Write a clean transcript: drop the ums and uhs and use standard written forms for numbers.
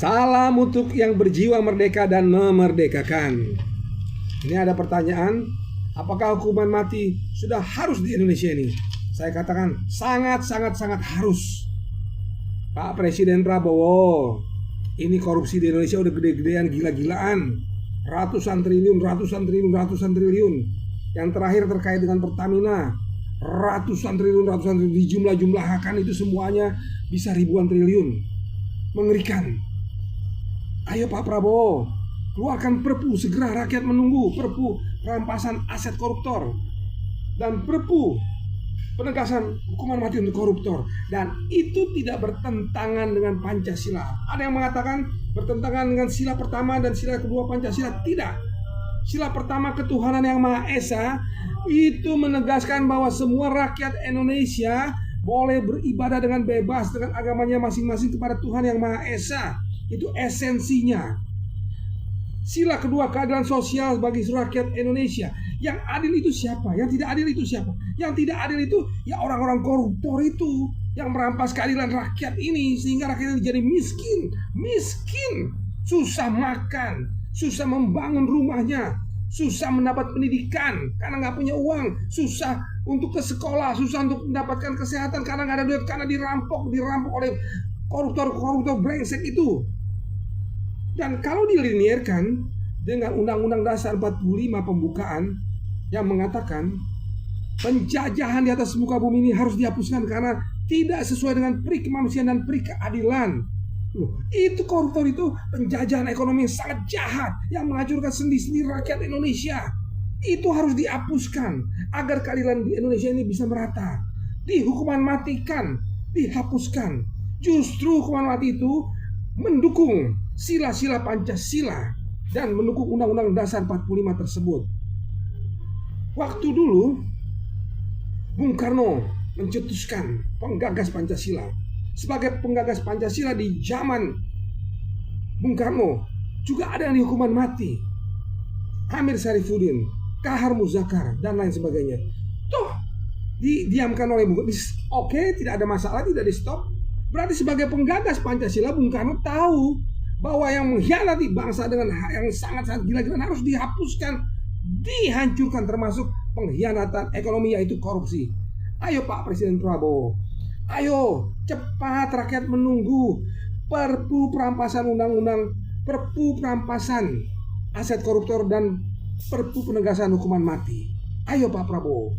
Salam untuk yang berjiwa merdeka dan memerdekakan. Ini ada pertanyaan, apakah hukuman mati sudah harus di Indonesia ini? Saya katakan sangat harus. Pak Presiden Prabowo, ini korupsi di Indonesia udah gede-gedean, gila-gilaan. Ratusan triliun. Yang terakhir terkait dengan Pertamina, ratusan triliun dijumlah-jumlahkan, itu semuanya bisa ribuan triliun. Mengerikan. Ayo Pak Prabowo, keluarkan Perpu, segera rakyat menunggu Perpu perampasan aset koruptor dan Perpu penegasan hukuman mati untuk koruptor. Dan itu tidak bertentangan dengan Pancasila. Ada yang mengatakan bertentangan dengan sila pertama dan sila kedua Pancasila. Tidak. Sila pertama, ketuhanan yang Maha Esa, itu menegaskan bahwa semua rakyat Indonesia boleh beribadah dengan bebas dengan agamanya masing-masing kepada Tuhan yang Maha Esa. Itu esensinya. Sila kedua, keadilan sosial bagi seluruh rakyat Indonesia. Yang adil itu siapa? Yang tidak adil itu siapa? Yang tidak adil itu ya orang-orang koruptor itu, yang merampas keadilan rakyat ini, sehingga rakyat ini jadi miskin, susah makan, susah membangun rumahnya, susah mendapat pendidikan karena nggak punya uang, susah untuk ke sekolah, susah untuk mendapatkan kesehatan karena nggak ada duit, karena dirampok oleh koruptor brengsek itu. Dan kalau dilinierkan dengan Undang-Undang Dasar 45 pembukaan yang mengatakan penjajahan di atas muka bumi ini harus dihapuskan karena tidak sesuai dengan peri kemanusiaan dan peri keadilan. Itu koruptor, itu penjajahan ekonomi yang sangat jahat yang menghancurkan sendi-sendi rakyat Indonesia. Itu harus dihapuskan agar keadilan di Indonesia ini bisa merata. Dihukuman matikan, dihapuskan. Justru hukuman mati itu mendukung sila-sila Pancasila dan mendukung Undang-Undang Dasar 45 tersebut. Waktu dulu Bung Karno mencetuskan penggagas Pancasila. Sebagai penggagas Pancasila di zaman Bung Karno juga ada yang dihukuman mati. Amir Syarifuddin, Kahar Muzakar, dan lain sebagainya. Toh didiamkan oleh Bung Karno. Oke, tidak ada masalah, tidak di stop. Berarti sebagai penggagas Pancasila, Bung Karno tahu bahwa yang mengkhianati bangsa dengan yang sangat-sangat gila-gilaan harus dihapuskan, dihancurkan, termasuk pengkhianatan ekonomi yaitu korupsi. Ayo Pak Presiden Prabowo, ayo cepat, rakyat menunggu Perpu perampasan Perpu perampasan aset koruptor dan Perpu penegasan hukuman mati. Ayo Pak Prabowo.